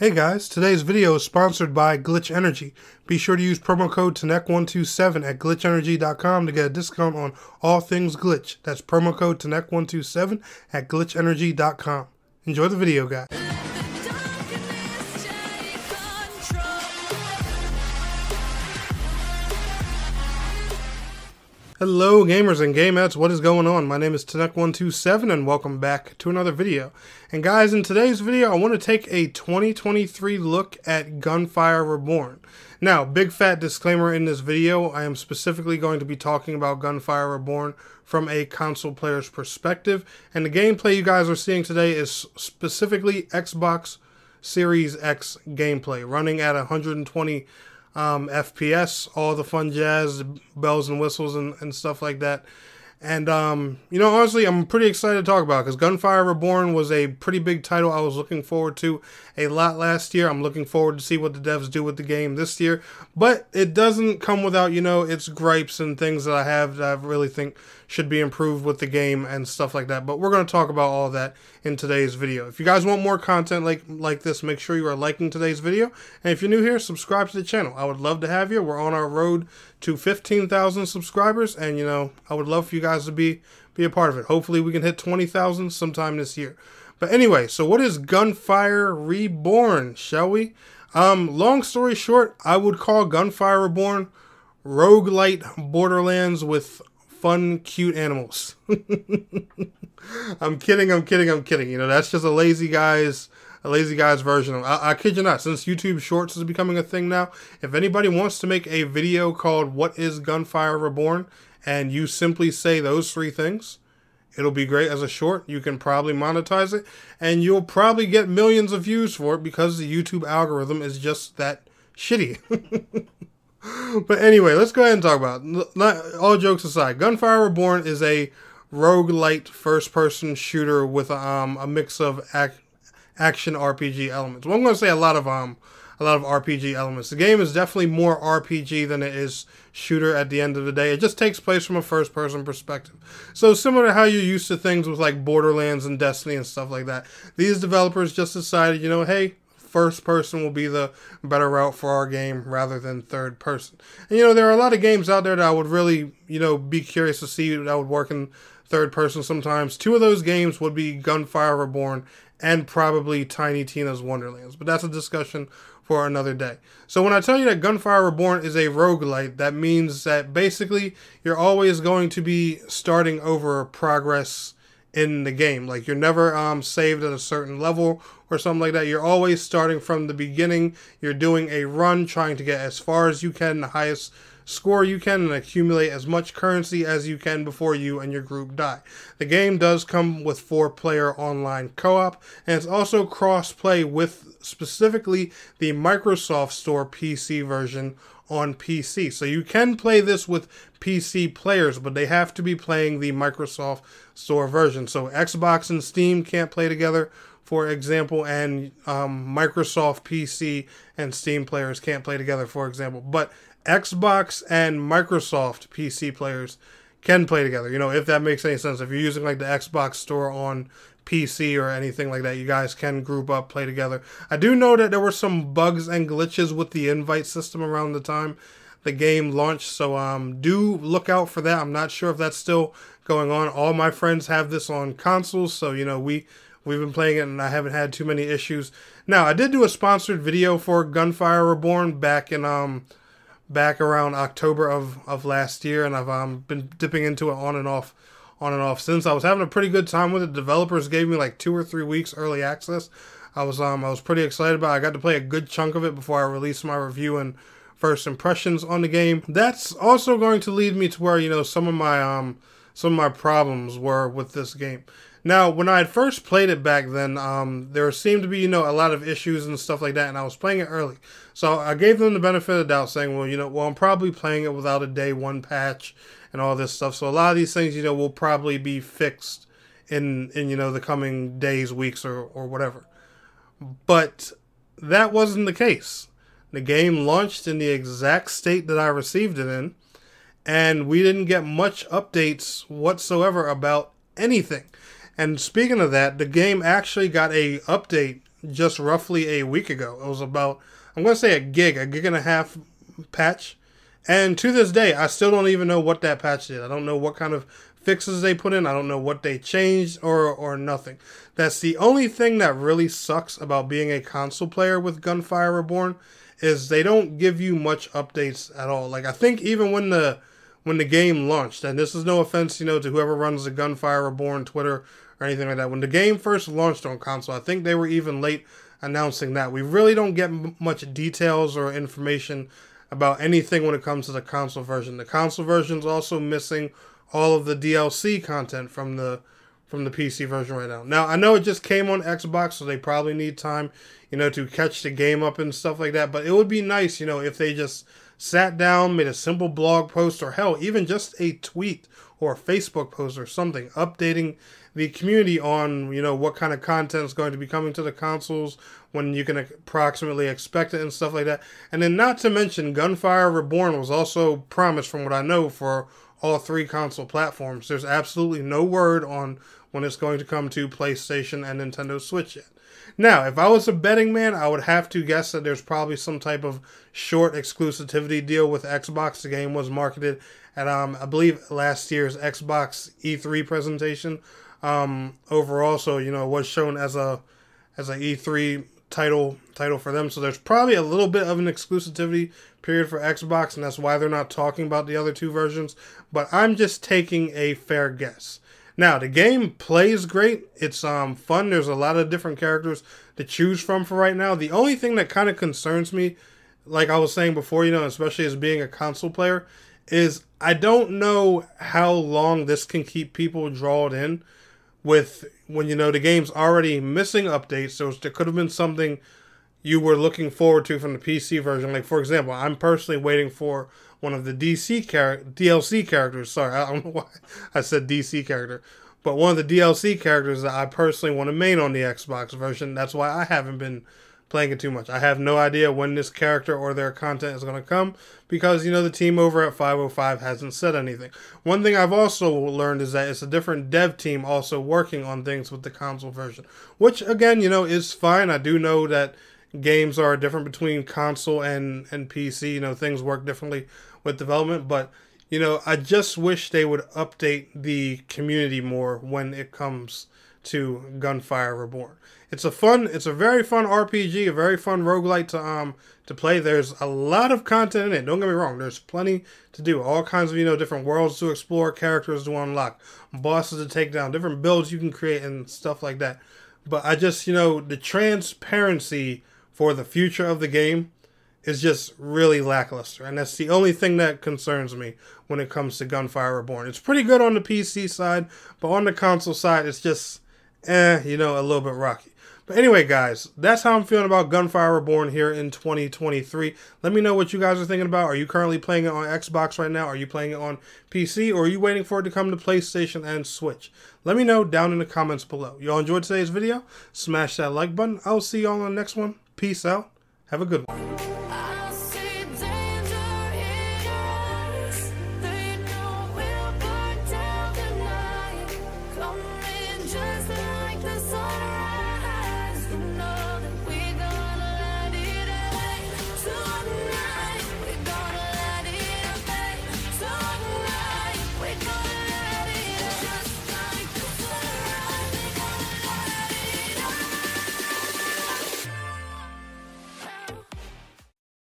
Hey guys, today's video is sponsored by Glytch Energy. Be sure to use promo code TANEK127 at glitchenergy.com to get a discount on all things Glytch. That's promo code TANEK127 at glitchenergy.com. Enjoy the video, guys. Hello gamers and gamettes, what is going on? My name is TANEK127 and welcome back to another video. And guys, in today's video I want to take a 2023 look at Gunfire Reborn. Now, big fat disclaimer in this video, I am specifically going to be talking about Gunfire Reborn from a console player's perspective. And the gameplay you guys are seeing today is specifically Xbox Series X gameplay, running at 120 FPS, all the fun jazz, bells and whistles and stuff like that. And, you know, honestly, I'm pretty excited to talk about it because Gunfire Reborn was a pretty big title I was looking forward to a lot last year. I'm looking forward to see what the devs do with the game this year. But it doesn't come without, you know, its gripes and things that I have that I really think should be improved with the game and stuff like that. But we're going to talk about all that in today's video. If you guys want more content like this, make sure you are liking today's video. And if you're new here, subscribe to the channel. I would love to have you. We're on our road to 15,000 subscribers. And, you know, I would love for you guys to be a part of it. Hopefully we can hit 20,000 sometime this year. But anyway, so what is Gunfire Reborn, shall we? Long story short, I would call Gunfire Reborn roguelite Borderlands with fun, cute animals. I'm kidding. You know, that's just a lazy guy's version of. I kid you not. Since YouTube Shorts is becoming a thing now, if anybody wants to make a video called "What is Gunfire Reborn?" and you simply say those three things, it'll be great as a short. You can probably monetize it, and you'll probably get millions of views for it because the YouTube algorithm is just that shitty. But anyway, let's go ahead and talk about it. Not, all jokes aside, Gunfire Reborn is a roguelite first-person shooter with a mix of action RPG elements. Well, I'm going to say a lot of RPG elements. The game is definitely more RPG than it is shooter at the end of the day. It just takes place from a first-person perspective. So similar to how you're used to things with like Borderlands and Destiny and stuff like that. These developers just decided, you know, hey, first person will be the better route for our game rather than third person. And, you know, there are a lot of games out there that I would really, you know, be curious to see that would work in third person sometimes. Two of those games would be Gunfire Reborn and probably Tiny Tina's Wonderlands. But that's a discussion for another day. So when I tell you that Gunfire Reborn is a roguelite, that means that basically you're always going to be starting over progress in the game. Like you're never saved at a certain level or something like that. You're always starting from the beginning. You're doing a run, trying to get as far as you can, the highest score you can, and accumulate as much currency as you can before you and your group die. The game does come with 4-player online co-op, and it's also cross-play with specifically the Microsoft Store PC version on PC. So you can play this with PC players, but they have to be playing the Microsoft Store version. So Xbox and Steam can't play together, for example, and Microsoft PC and Steam players can't play together, for example. But Xbox and Microsoft PC players can play together, you know, if that makes any sense. If you're using like the Xbox Store on PC or anything like that, you guys can group up, play together. I do know that there were some bugs and glitches with the invite system around the time the game launched, so do look out for that. I'm not sure if that's still going on. All my friends have this on consoles, so you know we've been playing it and I haven't had too many issues. Now, I did do a sponsored video for Gunfire Reborn back around October of last year, and I've been dipping into it on and off since. I was having a pretty good time with it. Developers gave me like 2 or 3 weeks early access. I was pretty excited about it. I got to play a good chunk of it before I released my review and first impressions on the game. That's also going to lead me to where, you know, some of my problems were with this game. Now, when I had first played it back then, there seemed to be, you know, a lot of issues and stuff like that, and I was playing it early. So I gave them the benefit of the doubt, saying, well, I'm probably playing it without a day 1 patch and all this stuff. So a lot of these things, you know, will probably be fixed in you know, the coming days, weeks, or whatever. But that wasn't the case. The game launched in the exact state that I received it in, and we didn't get much updates whatsoever about anything. And speaking of that, the game actually got a update just roughly a week ago. It was about, I'm going to say a gig and a half patch. And to this day, I still don't even know what that patch did. I don't know what kind of fixes they put in. I don't know what they changed or nothing. That's the only thing that really sucks about being a console player with Gunfire Reborn, is they don't give you much updates at all. Like, I think even when the game launched, and this is no offense, to whoever runs the Gunfire Reborn Twitter or anything like that, when the game first launched on console, I think they were even late announcing that. We really don't get much details or information about anything when it comes to the console version. The console version is also missing all of the DLC content from the PC version right now. Now, I know it just came on Xbox, so they probably need time, to catch the game up and stuff like that. But it would be nice, if they just sat down, made a simple blog post, or hell, even just a tweet or a Facebook post or something, updating the community on, what kind of content is going to be coming to the consoles, when you can approximately expect it and stuff like that. And then not to mention, Gunfire Reborn was also promised, from what I know, for all 3 console platforms. There's absolutely no word on when it's going to come to PlayStation and Nintendo Switch yet. Now, if I was a betting man, I would have to guess that there's probably some type of short exclusivity deal with Xbox. The game was marketed at, I believe, last year's Xbox E3 presentation. Overall, so, it was shown as a E3 title for them. So there's probably a little bit of an exclusivity period for Xbox, and that's why they're not talking about the other 2 versions. But I'm just taking a fair guess. Now, the game plays great. It's fun. There's a lot of different characters to choose from for right now. The only thing that kind of concerns me, like I was saying before, especially as being a console player, is I don't know how long this can keep people drawn in with when, the game's already missing updates. So there could have been something you were looking forward to from the PC version. Like, for example, I'm personally waiting for one of the DLC characters. Sorry, I don't know why I said DC character. But one of the DLC characters that I personally want to main on the Xbox version. That's why I haven't been playing it too much. I have no idea when this character or their content is going to come, because, the team over at 505 hasn't said anything. One thing I've also learned is that it's a different dev team also working on things with the console version, which, again, is fine. I do know that games are different between console and PC. Things work differently with development, but I just wish they would update the community more when it comes to Gunfire Reborn. It's a very fun RPG, a very fun roguelite to play. There's a lot of content in it. Don't get me wrong. There's plenty to do. All kinds of, different worlds to explore, characters to unlock, bosses to take down, different builds you can create and stuff like that. But I just, the transparency for the future of the game is just really lackluster. And that's the only thing that concerns me when it comes to Gunfire Reborn. It's pretty good on the PC side, but on the console side, it's just, a little bit rocky. But anyway, guys, that's how I'm feeling about Gunfire Reborn here in 2023. Let me know what you guys are thinking about. Are you currently playing it on Xbox right now? Are you playing it on PC? Or are you waiting for it to come to PlayStation and Switch? Let me know down in the comments below. Y'all enjoyed today's video? Smash that like button. I'll see y'all on the next one. Peace out. Have a good one.